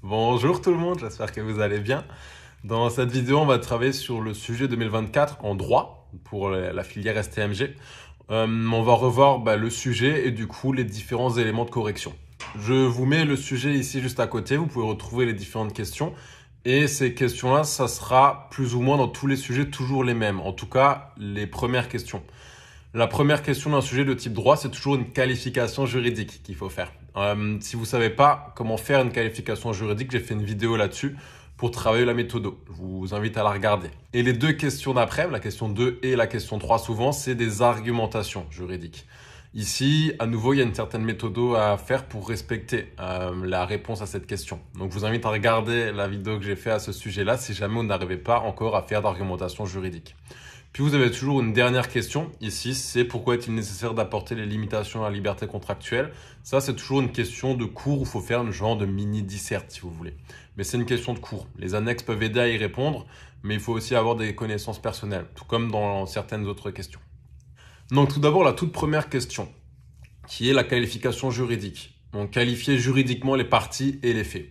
Bonjour tout le monde, j'espère que vous allez bien. Dans cette vidéo, on va travailler sur le sujet 2024 en droit pour la filière STMG. On va revoir le sujet et du coup les différents éléments de correction. Je vous mets le sujet ici juste à côté, vous pouvez retrouver les différentes questions. Et ces questions-là, ça sera plus ou moins dans tous les sujets toujours les mêmes, en tout cas les premières questions. La première question d'un sujet de type droit, c'est toujours une qualification juridique qu'il faut faire. Si vous ne savez pas comment faire une qualification juridique, j'ai fait une vidéo là-dessus pour travailler la méthode. Je vous invite à la regarder. Et les deux questions d'après, la question 2 et la question 3 souvent, c'est des argumentations juridiques. Ici, à nouveau, il y a une certaine méthode à faire pour respecter la réponse à cette question. Donc, je vous invite à regarder la vidéo que j'ai faite à ce sujet-là si jamais vous n'arrivez pas encore à faire d'argumentation juridique. Puis vous avez toujours une dernière question ici, c'est pourquoi est-il nécessaire d'apporter les limitations à la liberté contractuelle? Ça, c'est toujours une question de cours où il faut faire un genre de mini-disserte si vous voulez. Mais c'est une question de cours. Les annexes peuvent aider à y répondre, mais il faut aussi avoir des connaissances personnelles, tout comme dans certaines autres questions. Donc tout d'abord, la toute première question, qui est la qualification juridique. Donc qualifier juridiquement les parties et les faits.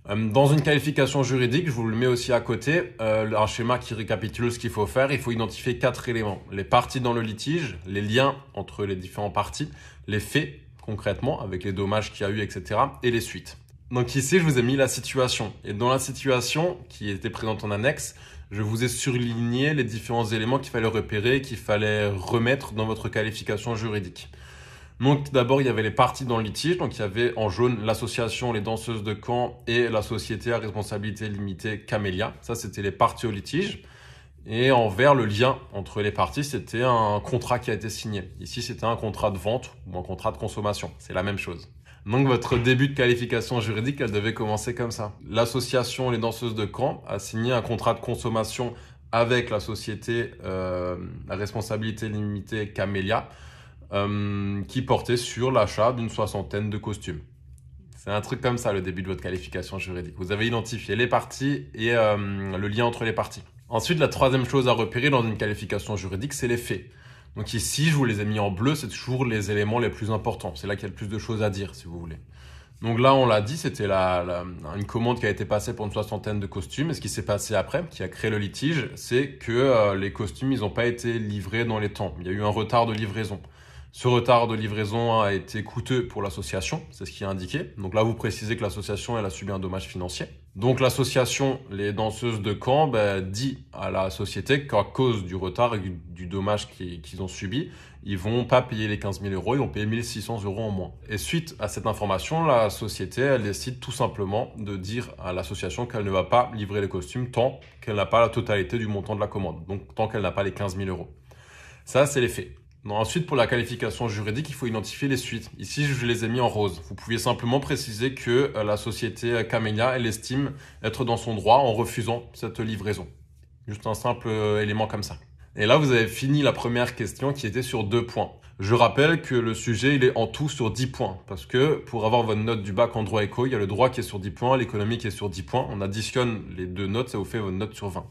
Dans une qualification juridique, je vous le mets aussi à côté, un schéma qui récapitule ce qu'il faut faire. Il faut identifier 4 éléments. Les parties dans le litige, les liens entre les différentes parties, les faits concrètement avec les dommages qu'il y a eu, etc. et les suites. Donc ici, je vous ai mis la situation. Et dans la situation qui était présente en annexe, je vous ai surligné les différents éléments qu'il fallait repérer, qu'il fallait remettre dans votre qualification juridique. Donc d'abord, il y avait les parties dans le litige. Donc il y avait en jaune l'association Les Danseuses de Caen et la société à responsabilité limitée Camélia. Ça, c'était les parties au litige. Et en vert, le lien entre les parties, c'était un contrat qui a été signé. Ici, c'était un contrat de vente ou un contrat de consommation. C'est la même chose. Donc votre début de qualification juridique, elle devait commencer comme ça. L'association Les Danseuses de Caen a signé un contrat de consommation avec la société à responsabilité limitée Camélia. Qui portait sur l'achat d'une 60aine de costumes. C'est un truc comme ça le début de votre qualification juridique. Vous avez identifié les parties et le lien entre les parties. Ensuite, la troisième chose à repérer dans une qualification juridique, c'est les faits. Donc ici, je vous les ai mis en bleu, c'est toujours les éléments les plus importants. C'est là qu'il y a le plus de choses à dire, si vous voulez. Donc là, on l'a dit, c'était une commande qui a été passée pour une 60aine de costumes. Et ce qui s'est passé après, qui a créé le litige, c'est que les costumes, ils n'ont pas été livrés dans les temps. Il y a eu un retard de livraison. Ce retard de livraison a été coûteux pour l'association, c'est ce qui est indiqué. Donc là, vous précisez que l'association, elle a subi un dommage financier. Donc l'association, les Danseuses de Caen, dit à la société qu'à cause du retard et du dommage qu'ils ont subi, ils vont pas payer les 15 000 euros, ils vont payer 1 600 euros en moins. Et suite à cette information, la société, elle décide tout simplement de dire à l'association qu'elle ne va pas livrer les costumes tant qu'elle n'a pas la totalité du montant de la commande. Donc tant qu'elle n'a pas les 15 000 euros. Ça, c'est les faits. Ensuite, pour la qualification juridique, il faut identifier les suites. Ici, je les ai mis en rose. Vous pouviez simplement préciser que la société Camélia, elle estime être dans son droit en refusant cette livraison. Juste un simple élément comme ça. Et là, vous avez fini la première question qui était sur 2 points. Je rappelle que le sujet, il est en tout sur 10 points. Parce que pour avoir votre note du bac en droit éco, il y a le droit qui est sur 10 points, l'économie qui est sur 10 points. On additionne les deux notes, ça vous fait votre note sur 20.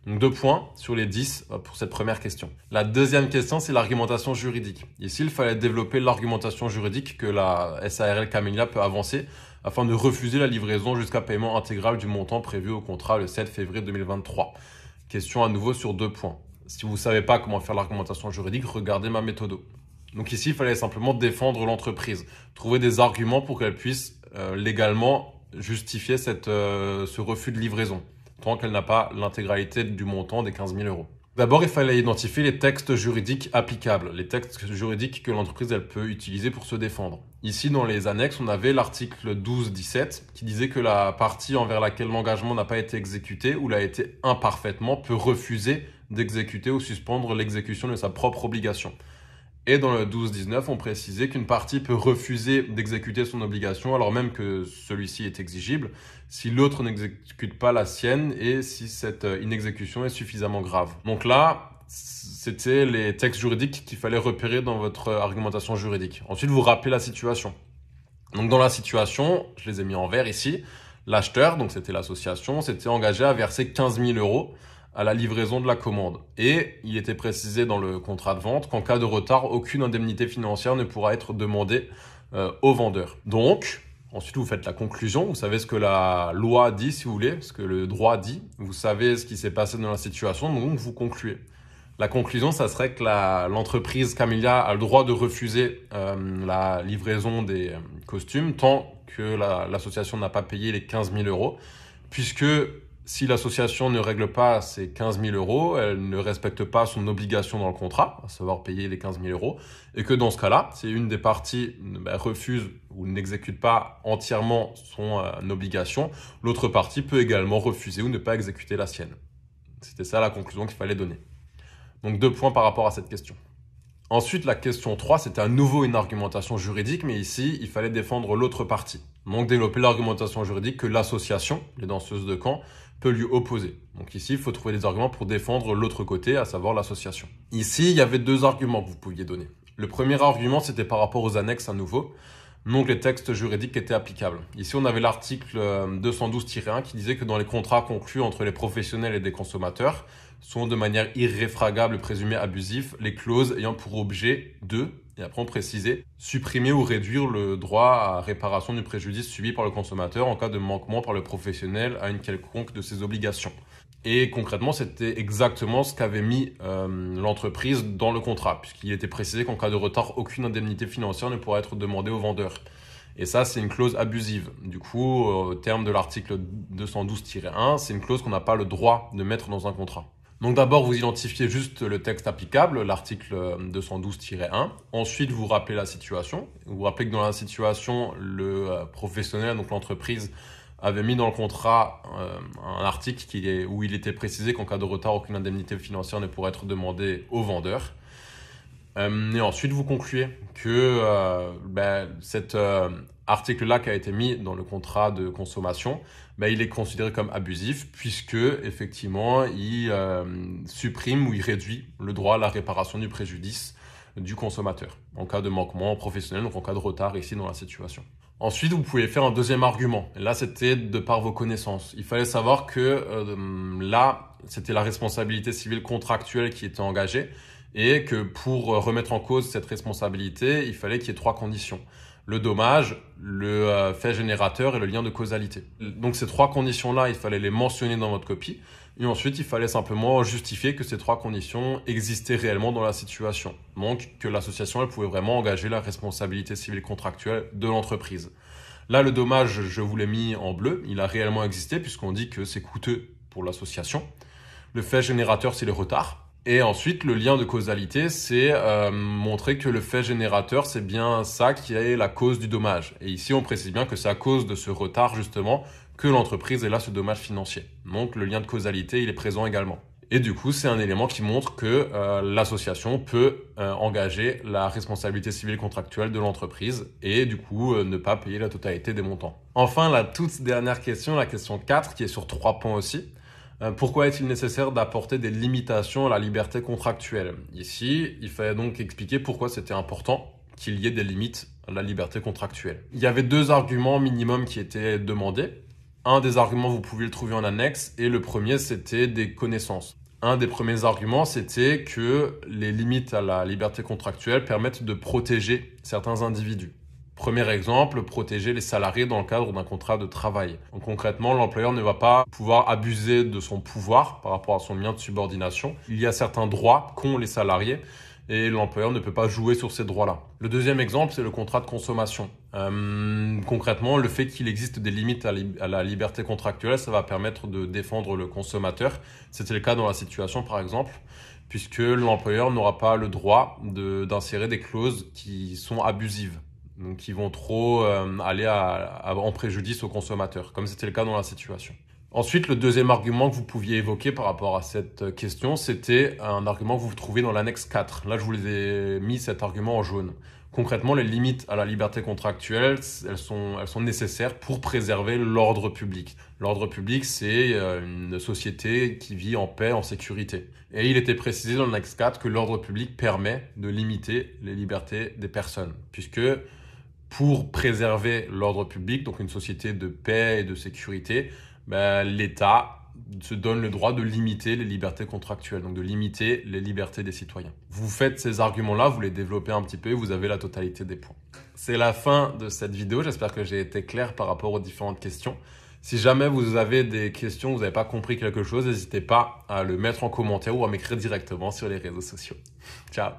Donc 2 points sur les 10 pour cette première question. La deuxième question, c'est l'argumentation juridique. Ici, il fallait développer l'argumentation juridique que la SARL Camélia peut avancer afin de refuser la livraison jusqu'à paiement intégral du montant prévu au contrat le 7 février 2023. Question à nouveau sur 2 points. Si vous ne savez pas comment faire l'argumentation juridique, regardez ma méthode. Donc ici, il fallait simplement défendre l'entreprise, trouver des arguments pour qu'elle puisse légalement justifier ce refus de livraison, tant qu'elle n'a pas l'intégralité du montant des 15 000 euros. D'abord, il fallait identifier les textes juridiques applicables, les textes juridiques que l'entreprise elle peut utiliser pour se défendre. Ici, dans les annexes, on avait l'article 12-17 qui disait que la partie envers laquelle l'engagement n'a pas été exécuté ou l'a été imparfaitement peut refuser d'exécuter ou suspendre l'exécution de sa propre obligation. Et dans le 12-19, on précisait qu'une partie peut refuser d'exécuter son obligation alors même que celui-ci est exigible si l'autre n'exécute pas la sienne et si cette inexécution est suffisamment grave. Donc là, c'était les textes juridiques qu'il fallait repérer dans votre argumentation juridique. Ensuite, vous rappelez la situation. Donc dans la situation, je les ai mis en vert ici, l'acheteur, donc c'était l'association, s'était engagé à verser 15 000 euros à la livraison de la commande. Et il était précisé dans le contrat de vente qu'en cas de retard, aucune indemnité financière ne pourra être demandée au vendeur. Donc, Ensuite, vous faites la conclusion. Vous savez ce que la loi dit, si vous voulez, ce que le droit dit. Vous savez ce qui s'est passé dans la situation, donc vous concluez. La conclusion, ça serait que l'entreprise Camellia a le droit de refuser la livraison des costumes tant que l'association n'a pas payé les 15 000 euros, puisque si l'association ne règle pas ces 15 000 euros, elle ne respecte pas son obligation dans le contrat, à savoir payer les 15 000 euros, et que dans ce cas-là, si une des parties refuse ou n'exécute pas entièrement son obligation, l'autre partie peut également refuser ou ne pas exécuter la sienne. C'était ça la conclusion qu'il fallait donner. Donc 2 points par rapport à cette question. Ensuite, la question 3, c'était à nouveau une argumentation juridique, mais ici, il fallait défendre l'autre partie. Donc développer l'argumentation juridique que l'association, les danseuses de camp, peut lui opposer. Donc ici, il faut trouver des arguments pour défendre l'autre côté, à savoir l'association. Ici, il y avait 2 arguments que vous pouviez donner. Le premier argument, c'était par rapport aux annexes à nouveau, donc les textes juridiques qui étaient applicables. Ici, on avait l'article 212-1 qui disait que dans les contrats conclus entre les professionnels et des consommateurs, sont de manière irréfragable présumés abusifs les clauses ayant pour objet de, et après on précisait, supprimer ou réduire le droit à réparation du préjudice subi par le consommateur en cas de manquement par le professionnel à une quelconque de ses obligations. Et concrètement, c'était exactement ce qu'avait mis l'entreprise dans le contrat, puisqu'il était précisé qu'en cas de retard, aucune indemnité financière ne pourra être demandée au vendeur. Et ça, c'est une clause abusive. Du coup, au terme de l'article 212-1, c'est une clause qu'on n'a pas le droit de mettre dans un contrat. Donc d'abord, vous identifiez juste le texte applicable, l'article 212-1. Ensuite, vous rappelez la situation. Vous rappelez que dans la situation, le professionnel, donc l'entreprise, avait mis dans le contrat un article où il était précisé qu'en cas de retard, aucune indemnité financière ne pourrait être demandée au vendeur. Et ensuite, vous concluez que cet article-là qui a été mis dans le contrat de consommation, il est considéré comme abusif puisque effectivement, il supprime ou il réduit le droit à la réparation du préjudice du consommateur en cas de manquement professionnel, donc en cas de retard ici dans la situation. Ensuite, vous pouvez faire un deuxième argument. Et là, c'était de par vos connaissances. Il fallait savoir que là, c'était la responsabilité civile contractuelle qui était engagée et que pour remettre en cause cette responsabilité, il fallait qu'il y ait 3 conditions. Le dommage, le fait générateur et le lien de causalité. Donc ces 3 conditions-là, il fallait les mentionner dans votre copie. Et ensuite, il fallait simplement justifier que ces 3 conditions existaient réellement dans la situation. Donc que l'association, elle pouvait vraiment engager la responsabilité civile contractuelle de l'entreprise. Là, le dommage, je vous l'ai mis en bleu. Il a réellement existé puisqu'on dit que c'est coûteux pour l'association. Le fait générateur, c'est le retard. Et ensuite, le lien de causalité, c'est montrer que le fait générateur, c'est bien ça qui est la cause du dommage. Et ici, on précise bien que c'est à cause de ce retard, justement, que l'entreprise est là ce dommage financier. Donc, le lien de causalité, il est présent également. Et du coup, c'est un élément qui montre que l'association peut engager la responsabilité civile contractuelle de l'entreprise et du coup, ne pas payer la totalité des montants. Enfin, la toute dernière question, la question 4, qui est sur 3 points aussi. Pourquoi est-il nécessaire d'apporter des limitations à la liberté contractuelle? Ici, il fallait donc expliquer pourquoi c'était important qu'il y ait des limites à la liberté contractuelle. Il y avait 2 arguments minimum qui étaient demandés. Un des arguments, vous pouvez le trouver en annexe, et le premier, c'était des connaissances. Un des premiers arguments, c'était que les limites à la liberté contractuelle permettent de protéger certains individus. Premier exemple, protéger les salariés dans le cadre d'un contrat de travail. Donc, concrètement, l'employeur ne va pas pouvoir abuser de son pouvoir par rapport à son lien de subordination. Il y a certains droits qu'ont les salariés et l'employeur ne peut pas jouer sur ces droits-là. Le deuxième exemple, c'est le contrat de consommation. Concrètement, le fait qu'il existe des limites à la liberté contractuelle, ça va permettre de défendre le consommateur. C'était le cas dans la situation, par exemple, puisque l'employeur n'aura pas le droit d'insérer des clauses qui sont abusives. Donc, qui vont trop aller en préjudice au consommateur, comme c'était le cas dans la situation. Ensuite, le deuxième argument que vous pouviez évoquer par rapport à cette question, c'était un argument que vous trouvez dans l'annexe 4. Là, je vous ai mis cet argument en jaune. Concrètement, les limites à la liberté contractuelle, elles sont nécessaires pour préserver l'ordre public. L'ordre public, c'est une société qui vit en paix, en sécurité. Et il était précisé dans l'annexe 4 que l'ordre public permet de limiter les libertés des personnes, puisque pour préserver l'ordre public, donc une société de paix et de sécurité, l'État se donne le droit de limiter les libertés contractuelles, donc de limiter les libertés des citoyens. Vous faites ces arguments-là, vous les développez un petit peu, vous avez la totalité des points. C'est la fin de cette vidéo, j'espère que j'ai été clair par rapport aux différentes questions. Si jamais vous avez des questions, vous n'avez pas compris quelque chose, n'hésitez pas à le mettre en commentaire ou à m'écrire directement sur les réseaux sociaux. Ciao!